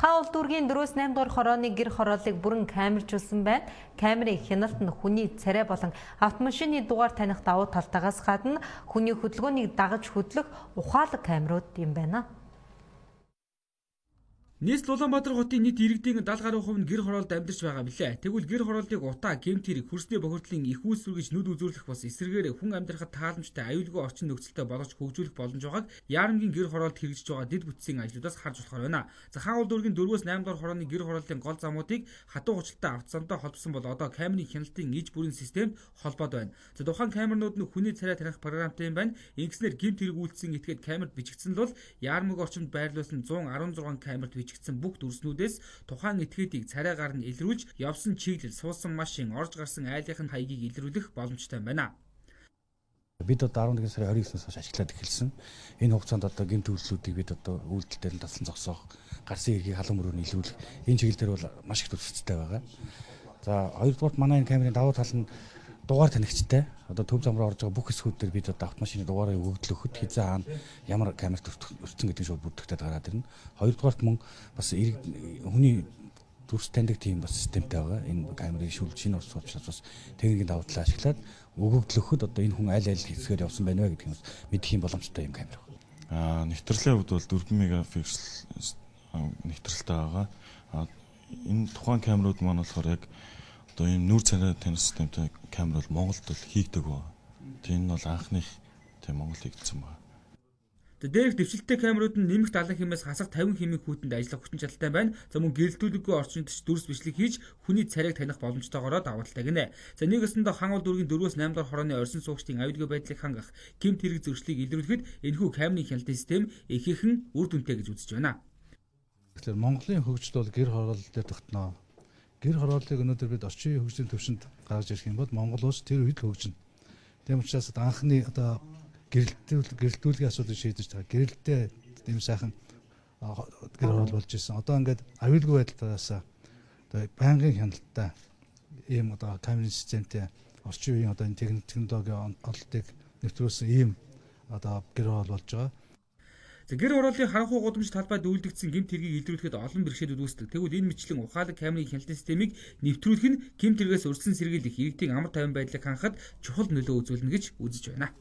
Хаул дүүргийн 4-8 дугаар хорооны гэр хорооллыг бүрэн камержуулсан байна. Камерын хяналт нь хүний царай болон автомашины дугаар таних давуу талтаагаас гадна хүний хөдөлгөөнийг дагаж хөдлөх ухаалаг камерууд юм байна. Нийслэл Улаанбаатар хотын нийт иргэдийн 70 гаруй хувь нь гэр хороолд амьдарч байгаа билээ. Тэгвэл гэр хорооллыг утаа, гэмт хэрэг, хөрсний бохирдлын их үүсвэр гэж нүд үзүүлэх бас эсрэгээр хүн амьдрахад тааламжтай аюулгүй орчин нөхцөлтэй болгож хөгжүүлэх боломж байгааг Яарамгийн гэр хороолд хэрэгжиж байгаа дэд бүтцийн ажлуудаас харж болохоор байна. За Хаул дүүргийн 4-8 дугаар хорооны гэр хорооллын гол замуудыг хатуу гучлалтай автозамтай холбосон бол одоо камерын хяналтын иж бүрийн системд холбоод байна. За тухайн камернууд нь хүний царай таних програмтай юм байна. Ингэснээр гэмт хэрэг үйлдсэн этгээд камерт бичигдсэн л бол Яарамгийн орчимд байрлуулсан 116 камерт бичигдсэн бүх дүрснүүдээс тухайн этгээдийг царайгаар нь илрүүлж явсан чиглэл, суусан машин, орж гарсан айлынхын хаягийг илрүүлэх боломжтой байна. Бид одоо 11 сарын 29-ноос хойш ашиглаад эхэлсэн. Энэ хугацаанд одоо гэмт үйлчлүүдийг бид одоо үйлдэл дээр нь таслан зогсоох, гарсын эрхийг халуун мөрөөр нь илрүүлэх энэ чиглэл дээр бол маш их төлөвлөлттэй байгаа. За хоёрдугаарт манай энэ камерын давуу тал нь дугаар танигчтай. Одоо төв зам руу орж байгаа бүх хэсгүүд дээр бид одоо автомашины дугаарыг өгөгдлөхөд хязаа хаана ямар камерт өртсөн гэдэг нь шууд бүрдэгтэй гараад ирнэ. Хоёрдугаарт мөн бас хүний дүрс таньдаг тийм бас системтэй байгаа. Энэ камерыг шүлж шинэ ус суучраас бас техникийн давуу талаа ашиглаад өгөгдлөхөд одоо энэ хүн аль хэсгээр явсан байна вэ гэдгийг бас мэдэх юм боломжтой юм камер байна. Нэвтрлийн хувьд бол 4 мегапиксел нэвтрэлтэй байгаа. Энэ тухайн камерууд маань болохоор яг одоо ийм нүүр царай таних системтэй камер бол Монголд бол хийгдэг байна. Тийм нь бол анхных тийм Монгол хийгдсэн байна. Дээрх дэвшилттэй камерууд нь нэмэгт алан хэмээс хасах 50 хэмээн хүүтэнд ажиллах хүчин чадалтай байна. За мөн гэрэлтүүлэггүй орчинд ч дүрс бичлэг хийж хүний царайг таних боломжтойгоор давуу талтай гинэ. За нэг өсөндөө Хаул дүүргийн 4-8 дугаар хорооны орьсон суугчдын аюулгүй байдлыг хангах, гэмт хэрэг зөрчлийг илрүүлэхэд энэхүү камерын хяналтын систем ихээхэн үр дүнтэй гэж үзэж байна. Тэгэхээр Монголын хөгжил бол гэр хороолол дээр тогтноо. Гэр хорооллыг өнөөдөр бид орчин үеийн хөгжлийн төвшөнд гаргаж ирэх юм бол Монгол улс тэр үед л хөгжинэ. Тийм учраас анхны одоо гэрэлтүүлгийн асуудыг шийдэж байгаа. Гэрэлтээ тийм сайхан гэр хороол болж ирсэн. Одоо ингээд аюулгүй байдлаас одоо байнгын хяналттай ийм одоо камерын системтэй орчин үеийн одоо энэ технологийн ололтыг нэвтрүүлсэн ийм одоо гэр хороол болж байгаа. За гэр хорооллын харанхуй гудамж талбайд үйлдэгдсэн гэмт хэргийг илрүүлэхэд олон бэрхшээлүүд үүсдэг. Тэгвэл энэ мэтлэн ухаалаг камерын хяналтын системийг нэвтрүүлэх нь гэмт хэрэгээс өрсөн сэргийлэх иргэдийн амар тайван байдлыг хангахад чухал нөлөө үзүүлнэ гэж үзэж байна.